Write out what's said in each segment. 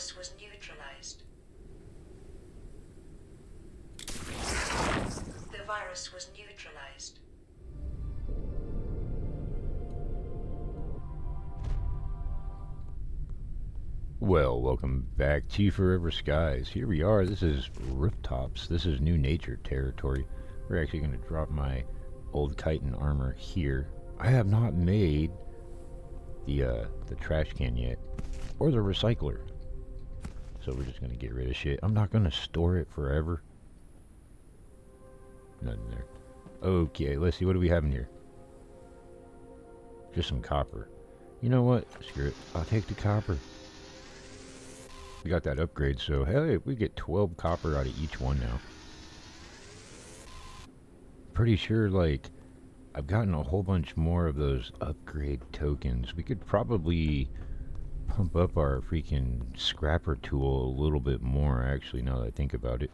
virus was neutralized. The virus was neutralized. Well, welcome back to Forever Skies. Here we are. This is Rooftops. This is new nature territory. We're actually going to drop my old chitin armor here. I have not made the trash can yet, or the recycler. So we're just going to get rid of shit. I'm not going to store it forever. Nothing there. Okay, let's see. What do we have in here? Just some copper. You know what? Screw it. I'll take the copper. We got that upgrade, so hey, we get 12 copper out of each one now. Pretty sure, like, I've gotten a whole bunch more of those upgrade tokens. We could probably pump up our freaking scrapper tool a little bit more, actually, now that I think about it.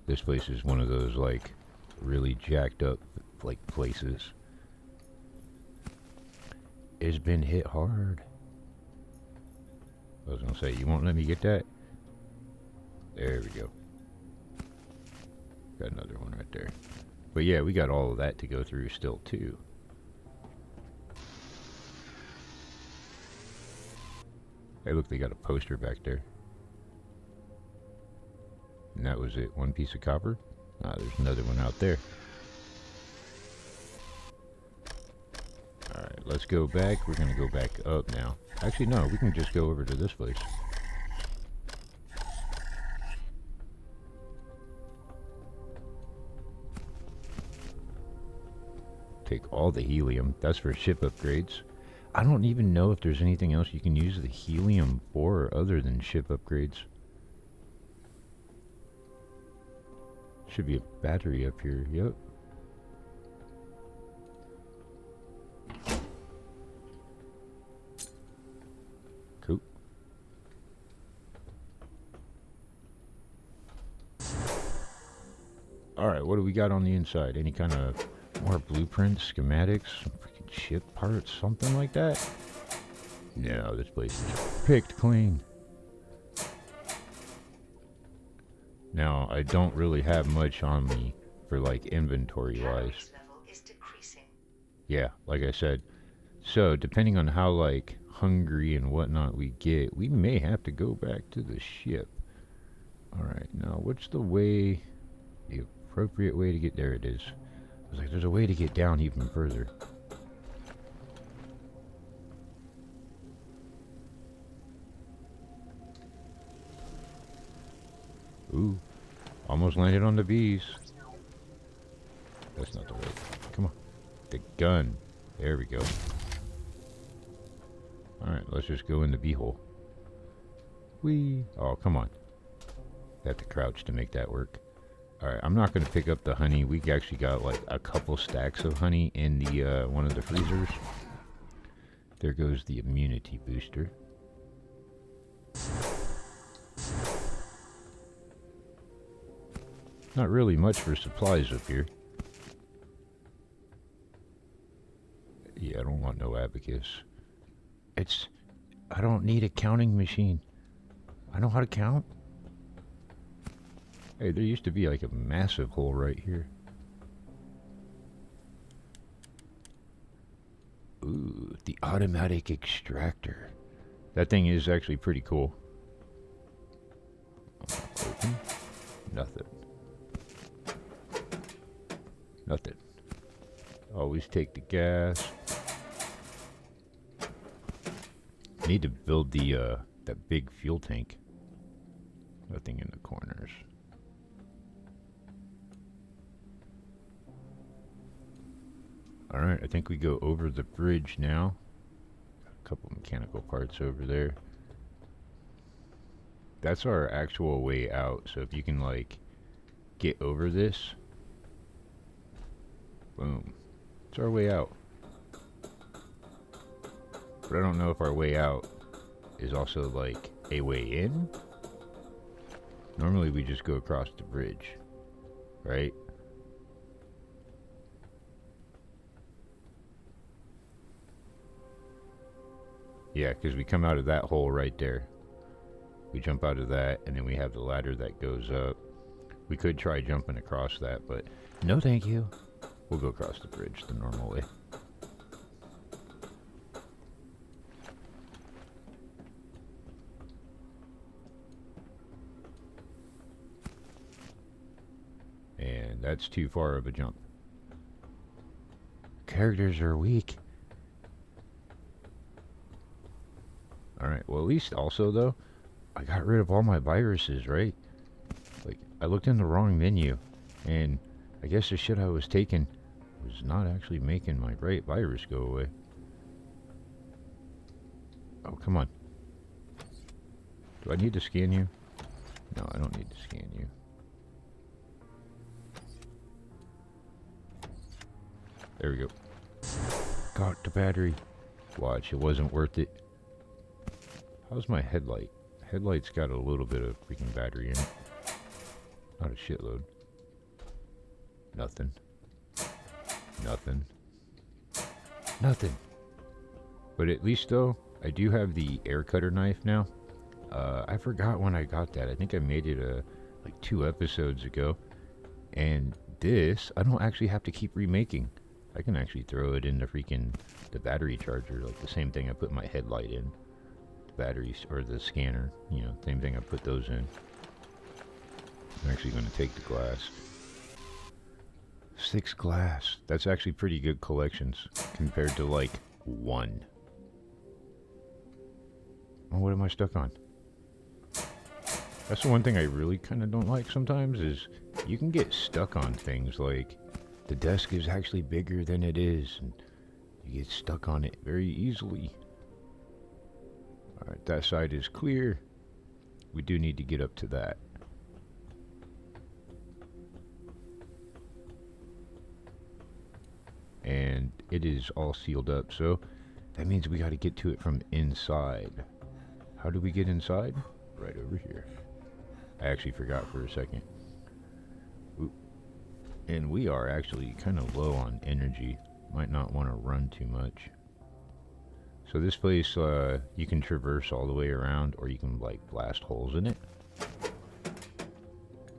This place is one of those, like, really jacked up, like, places. It's been hit hard. I was gonna say, you won't let me get that? There we go. Got another one right there. But yeah, we got all of that to go through still, too. Hey, look, they got a poster back there. And that was it. One piece of copper. Ah, there's another one out there. Alright, let's go back. We're gonna go back up now. Actually, no, we can just go over to this place. Take all the helium. That's for ship upgrades. I don't even know if there's anything else you can use the helium for other than ship upgrades. Should be a battery up here. Yep. Cool. Alright, what do we got on the inside? Any kind of more blueprints, schematics, freaking ship parts, something like that? No, this place is picked clean. Now, I don't really have much on me for, like, inventory-wise. Yeah, like I said. So, depending on how, like, hungry and whatnot we get, we may have to go back to the ship. Alright, now, what's the way, the appropriate way to get, there it is. I was like, there's a way to get down even further. Ooh, almost landed on the bees. That's not the way. Come on. The gun. There we go. Alright, let's just go in the bee hole. Whee! Oh, come on. I have to crouch to make that work. Alright, I'm not going to pick up the honey. We actually got like a couple stacks of honey in the one of the freezers. There goes the immunity booster. Not really much for supplies up here. Yeah, I don't want no abacus. I don't need a counting machine. I know how to count. Hey, there used to be like a massive hole right here. Ooh, the automatic extractor. That thing is actually pretty cool. Open. Nothing. Nothing. Always take the gas. Need to build the that big fuel tank. Nothing in the corners. Alright, I think we go over the bridge now. Got a couple mechanical parts over there. That's our actual way out, so if you can like get over this. Boom. It's our way out. But I don't know if our way out is also like a way in. Normally we just go across the bridge, right? Yeah, because we come out of that hole right there. We jump out of that, and then we have the ladder that goes up. We could try jumping across that, but no thank you. We'll go across the bridge the normal way. And that's too far of a jump. Characters are weak. Alright, well at least also though, I got rid of all my viruses, right? Like, I looked in the wrong menu, and I guess the shit I was taking was not actually making my right virus go away. Oh, come on. Do I need to scan you? No, I don't need to scan you. There we go. Got the battery. Watch, it wasn't worth it. How's my headlight? Headlight's got a little bit of freaking battery in it. Not a shitload. Nothing. Nothing. Nothing. But at least though, I do have the air cutter knife now. I forgot when I got that. I think I made it like 2 episodes ago. And this, I don't actually have to keep remaking. I can actually throw it in the battery charger, like the same thing I put my headlight in. The batteries, or the scanner, you know, same thing I put those in. I'm actually going to take the glass. 6 glass. That's actually pretty good collections compared to like 1. Oh, what am I stuck on? That's the one thing I really kind of don't like sometimes is you can get stuck on things like the desk is actually bigger than it is and you get stuck on it very easily. Alright, that side is clear. We do need to get up to that. And it is all sealed up, so that means we got to get to it from inside. How do we get inside? Right over here. I actually forgot for a second. Ooh. And we are actually kind of low on energy. Might not want to run too much. So this place, you can traverse all the way around, or you can like blast holes in it.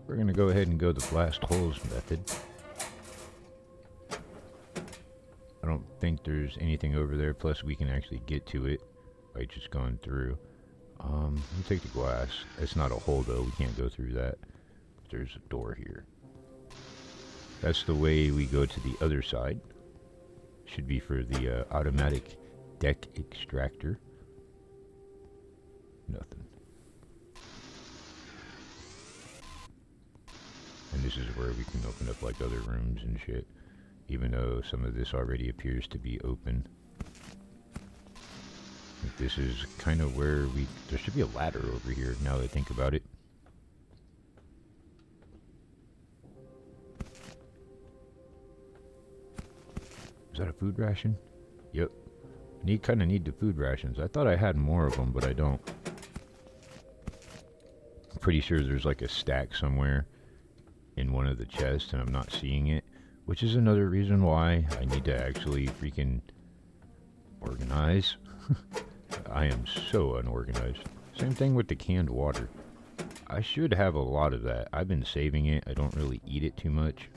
We're going to go ahead and go the blast holes method. I don't think there's anything over there, plus we can actually get to it by just going through. We'll take the glass. It's not a hole though, we can't go through that. There's a door here. That's the way we go to the other side. Should be for the automatic deck extractor. Nothing. And this is where we can open up like other rooms and shit. Even though some of this already appears to be open. This is kind of where there should be a ladder over here now that I think about it. Is that a food ration? Yep. Kind of need the food rations. I thought I had more of them, but I don't. I'm pretty sure there's like a stack somewhere in one of the chests and I'm not seeing it. Which is another reason why I need to actually freaking organize. I am so unorganized. Same thing with the canned water. I should have a lot of that. I've been saving it. I don't really eat it too much.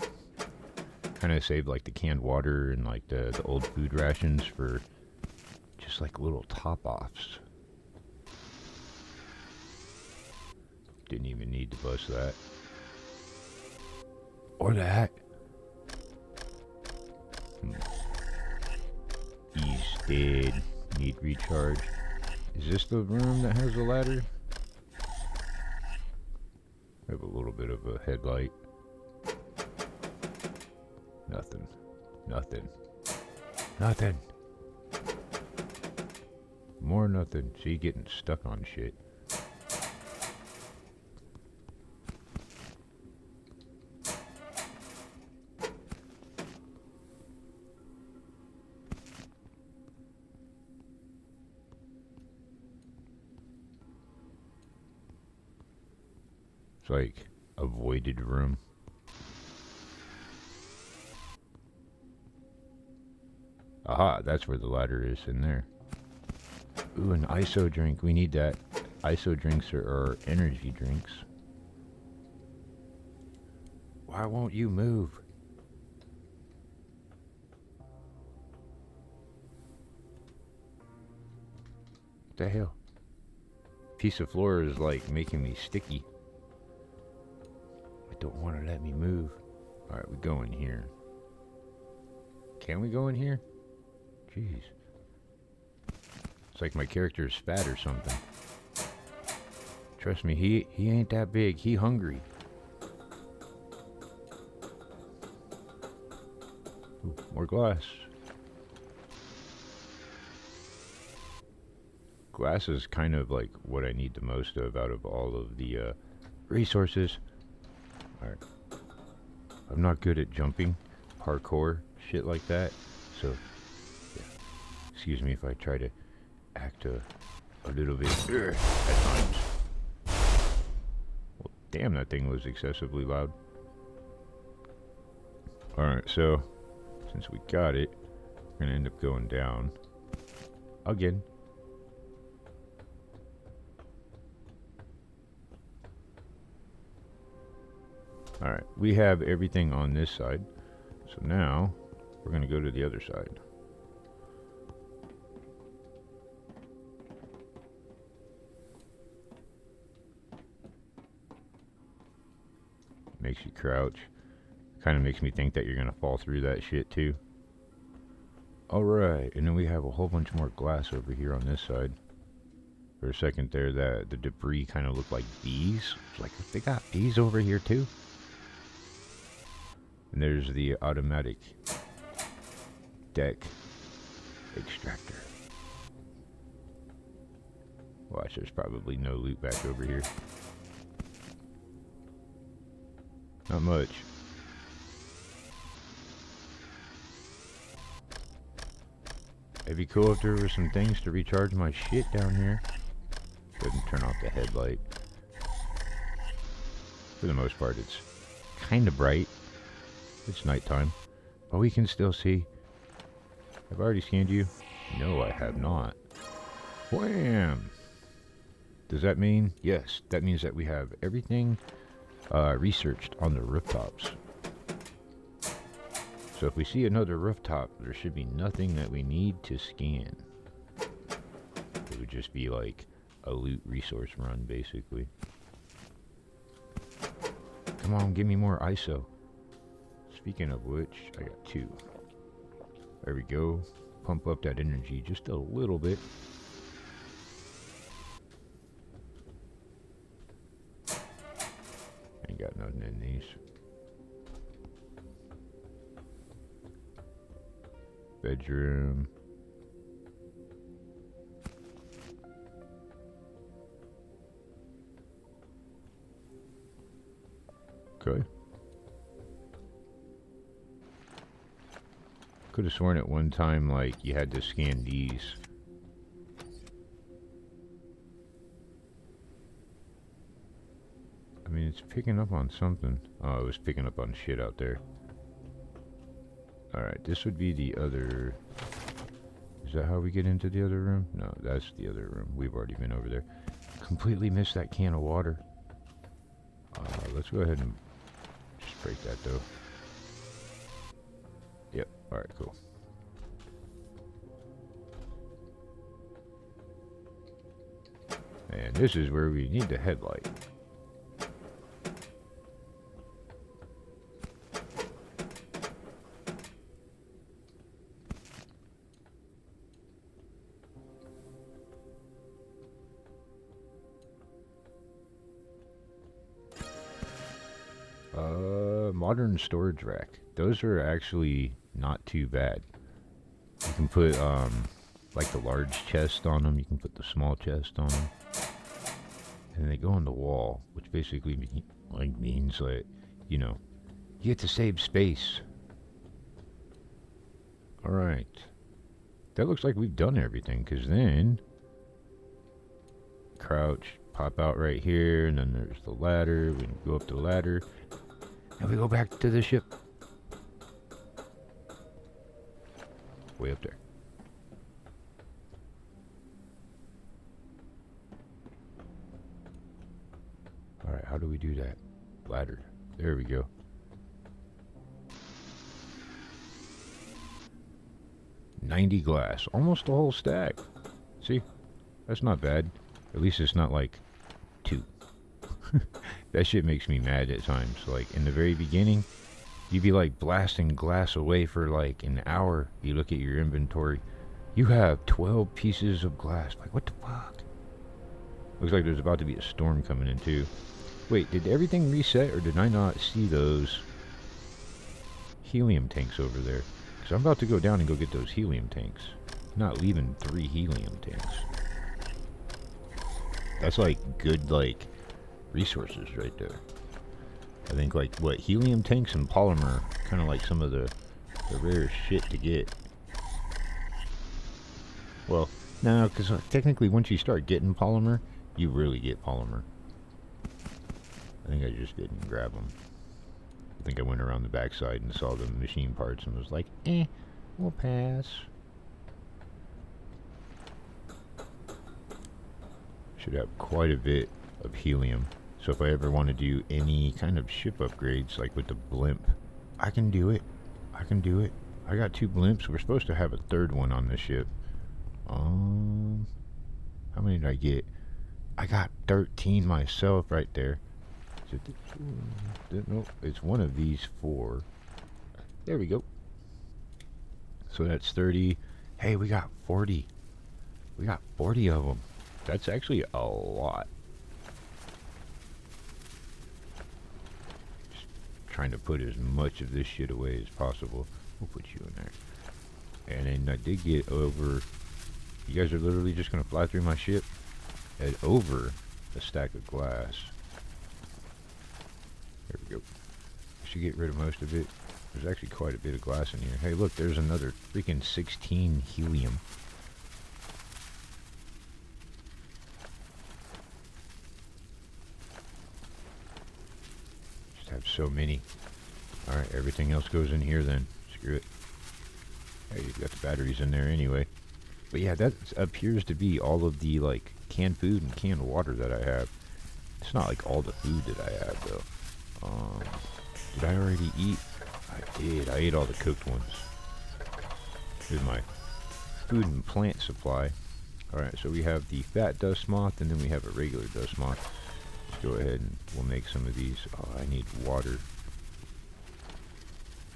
Kind of save like the canned water and like the old food rations for just like little top-offs. Didn't even need to bust that. Or that. He's dead. Need recharge. Is this the room that has a ladder? I have a little bit of a headlight. Nothing. Nothing. Nothing. More nothing. See, getting stuck on shit. It's like a voided room. Aha, that's where the ladder is, in there. Ooh, an ISO drink. We need that. ISO drinks are energy drinks. Why won't you move? What the hell? Piece of floor is like making me sticky. It don't want to let me move. Alright, we go in here. Can we go in here? Jeez. It's like my character is fat or something. Trust me, he ain't that big. He hungry. Ooh, more glass. Glass is kind of like what I need the most of out of all of the resources. Alright. I'm not good at jumping, parkour, shit like that. So, yeah. Excuse me if I try to act a little bit at times. Well, damn, that thing was excessively loud. Alright, so, since we got it, we're gonna end up going down. Again. Alright, we have everything on this side. So now, we're going to go to the other side. Makes you crouch. Kind of makes me think that you're going to fall through that shit too. Alright, and then we have a whole bunch more glass over here on this side. For a second there, the debris kind of looked like bees. It's like, they got bees over here too? And there's the automatic deck extractor. Watch, there's probably no loot back over here. Not much. It'd be cool if there were some things to recharge my shit down here. Couldn't turn off the headlight. For the most part, it's kind of bright. It's nighttime, but we can still see. I've already scanned you. No, I have not. Wham! Does that mean? Yes, that means that we have everything researched on the rooftops. So if we see another rooftop, there should be nothing that we need to scan. It would just be like a loot resource run, basically. Come on, give me more ISO. Speaking of which, I got 2. There we go. Pump up that energy just a little bit. Ain't got nothing in these. Bedroom. Okay. Could have sworn at one time, like, you had to scan these. I mean, it's picking up on something. Oh, it was picking up on shit out there. Alright, this would be the other... Is that how we get into the other room? No, that's the other room. We've already been over there. Completely missed that can of water. Let's go ahead and just break that, though. Yep, alright, cool. And this is where we need the headlight. Modern storage rack. Those are actually not too bad. You can put like the large chest on them. You can put the small chest on them, and they go on the wall, which basically means that, you know, you get to save space. All right, that looks like we've done everything. Cause then crouch, pop out right here, and then there's the ladder. We can go up the ladder. And we go back to the ship. Way up there. do we do that? Bladder. There we go. $90 glass. Almost a whole stack. See? That's not bad. At least it's not like 2. That shit makes me mad at times. Like, in the very beginning, you'd be like blasting glass away for like an hour. You look at your inventory. You have 12 pieces of glass. Like, what the fuck? Looks like there's about to be a storm coming in too. Wait, did everything reset or did I not see those helium tanks over there? Because I'm about to go down and go get those helium tanks. I'm not leaving 3 helium tanks. That's like good, like, resources right there. I think, like, what, helium tanks and polymer, kind of like some of the rarest shit to get. Well, no, because technically once you start getting polymer, you really get polymer. I think I just didn't grab them. I think I went around the backside and saw the machine parts and was like, we'll pass. Should have quite a bit of helium. So if I ever want to do any kind of ship upgrades, like with the blimp, I can do it. I can do it. I got 2 blimps. We're supposed to have a 3rd one on this ship. How many did I get? I got 13 myself right there. Is it this one? No, it's one of these 4. There we go. So that's 30. Hey, we got 40. We got 40 of them. That's actually a lot. Just trying to put as much of this shit away as possible. We'll put you in there. And then I did get over... You guys are literally just going to fly through my ship? And over a stack of glass. There we go. Should get rid of most of it. There's actually quite a bit of glass in here. Hey, look, there's another freaking 16 helium. Just have so many. Alright, everything else goes in here then. Screw it. Hey, you've got the batteries in there anyway. But yeah, that appears to be all of the, like, canned food and canned water that I have. It's not like all the food that I have, though. Did I already eat? I did. I ate all the cooked ones. Here's my food and plant supply. Alright, so we have the fat dust moth, and then we have a regular dust moth. Let's go ahead and we'll make some of these. Oh, I need water.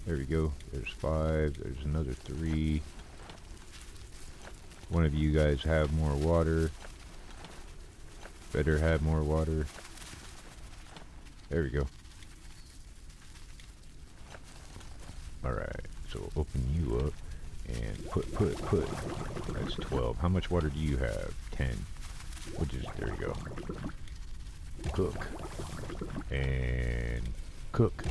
There we go. There's 5. There's another 3. One of you guys have more water. Better have more water. There we go. Alright, so we'll open you up and put. That's 12. How much water do you have? 10. We'll just, there we go. Cook. And cook.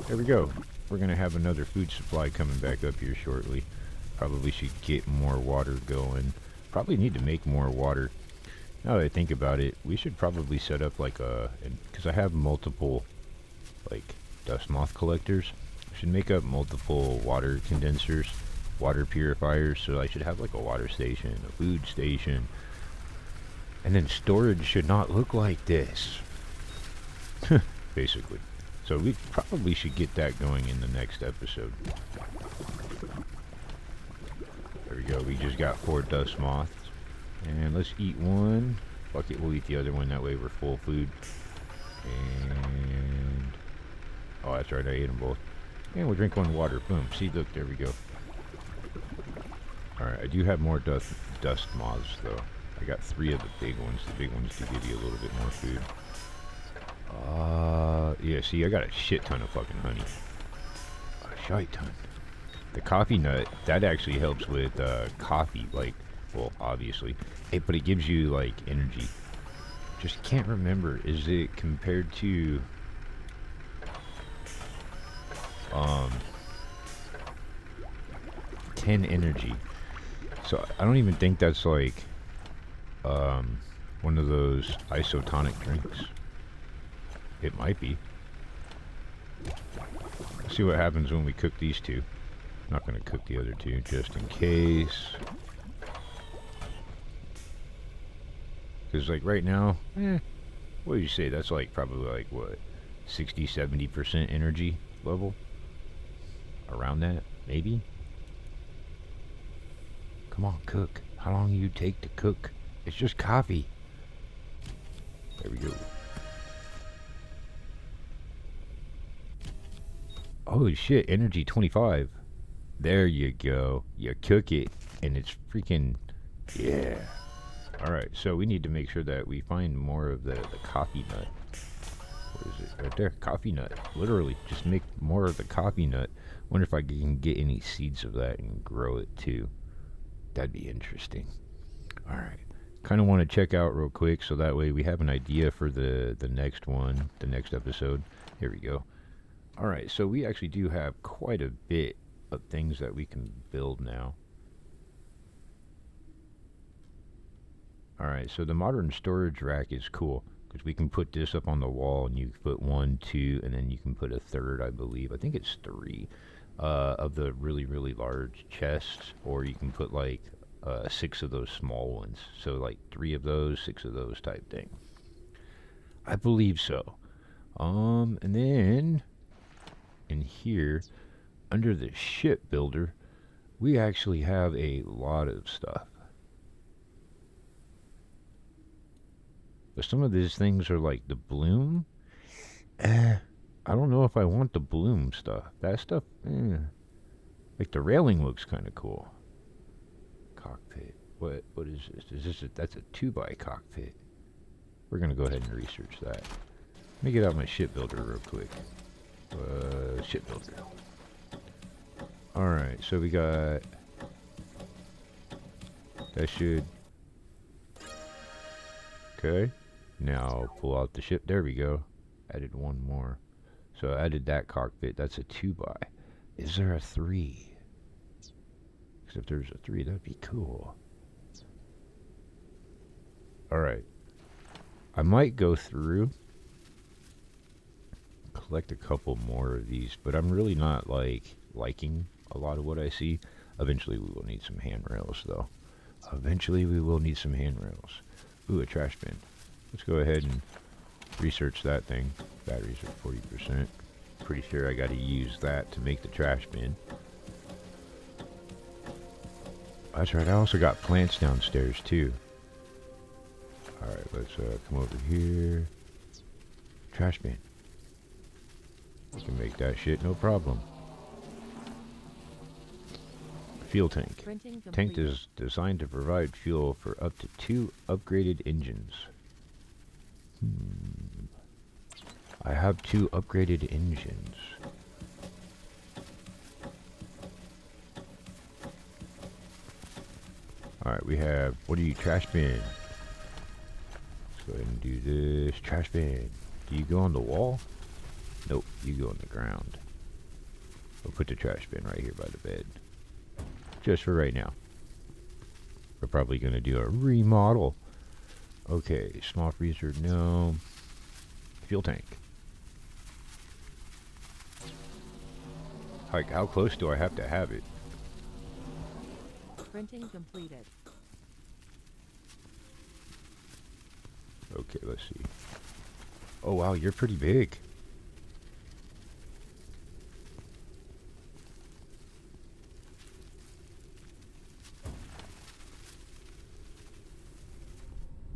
There we go. We're gonna have another food supply coming back up here shortly. Probably should get more water going. Probably need to make more water. Now that I think about it, we should probably set up like a... Because I have multiple, like, dust moth collectors. I should make up multiple water condensers, water purifiers, so I should have like a water station, a food station. And then storage should not look like this. Basically. So we probably should get that going in the next episode. There we go. We just got 4 dust moths. And let's eat one. Fuck it, we'll eat the other one. That way we're full food. And... oh, that's right. I ate them both. And we'll drink one water. Boom. See, look. There we go. Alright, I do have more dust moths, though. I got 3 of the big ones. The big ones to give you a little bit more food. Yeah, see, I got a shit ton of fucking honey. A shite ton. The coffee nut, that actually helps with coffee, like, well, obviously. But it gives you, like, energy. Just can't remember. Is it compared to... 10 energy. So, I don't even think that's, like, one of those isotonic drinks. It might be. Let's see what happens when we cook these 2. I'm not going to cook the other 2, just in case. Because, like, right now, What do you say? That's like probably like what, 60, 70% energy level? Around that, maybe? Come on, cook. How long do you take to cook? It's just coffee. There we go. Holy shit, energy 25. There you go. You cook it, and it's freaking... Yeah. Alright, so we need to make sure that we find more of the coffee nut. What is it? Right there. Coffee nut. Literally, just make more of the coffee nut. Wonder if I can get any seeds of that and grow it too. That'd be interesting. Alright. Kind of want to check out real quick so that way we have an idea for the next one, the next episode. Here we go. Alright, so we actually do have quite a bit of things that we can build now. Alright, so the modern storage rack is cool because we can put this up on the wall and you can put 1, 2, and then you can put a third, I believe. I think it's 3 of the really, really large chests, or you can put like 6 of those small ones. So like 3 of those, 6 of those type thing. I believe so. And then in here, under the shipbuilder, we actually have a lot of stuff. But some of these things are like the bloom. I don't know if I want the bloom stuff. That stuff, like the railing looks kind of cool. Cockpit. What is this? That's a 2x cockpit. We're gonna go ahead and research that. Let me get out my shipbuilder real quick. Shipbuilder. Alright, so we got... That should... Okay. Now pull out the ship. There we go. Added one more. So I added that cockpit. That's a 2x. Is there a 3? Because if there's a 3, that'd be cool. Alright. I might go through, collect a couple more of these, but I'm really not liking a lot of what I see. Eventually we will need some handrails though. Eventually we will need some handrails. Ooh, a trash bin. Let's go ahead and research that thing. Batteries are 40%. Pretty sure I gotta use that to make the trash bin. That's right, I also got plants downstairs too. Alright, let's come over here. Trash bin. We can make that shit no problem. Fuel tank. Tank is designed to provide fuel for up to 2 upgraded engines. I have 2 upgraded engines. Alright, we have... What are you, trash bin? Let's go ahead and do this. Trash bin. Do you go on the wall? Nope, you go on the ground. We'll put the trash bin right here by the bed. Just for right now. We're probably going to do a remodel. Okay, small freezer, no. Fuel tank. Like, how close do I have to have it? Printing completed. Okay, let's see. Oh wow, you're pretty big.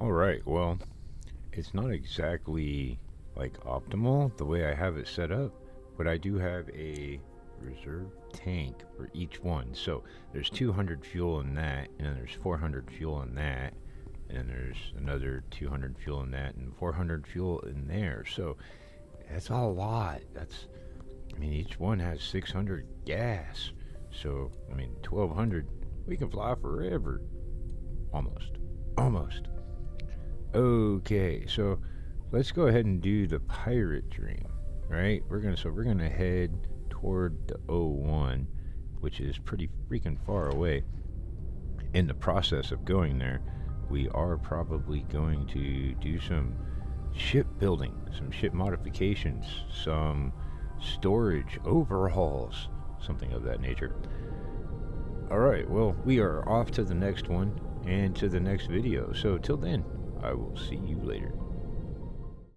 Alright, well, it's not exactly like optimal the way I have it set up, but I do have a reserve tank for each one. So there's 200 fuel in that, and then there's 400 fuel in that, and then there's another 200 fuel in that, and 400 fuel in there. So that's a lot. That's, I mean, each one has 600 gas. So, I mean, 1200, we can fly forever. Almost. Okay, so let's go ahead and do the pirate dream, right? We're gonna head toward the 01, which is pretty freaking far away. In the process of going there, we are probably going to do some ship building, some ship modifications, some storage overhauls, something of that nature. Alright, well, we are off to the next one and to the next video. So till then, I will see you later.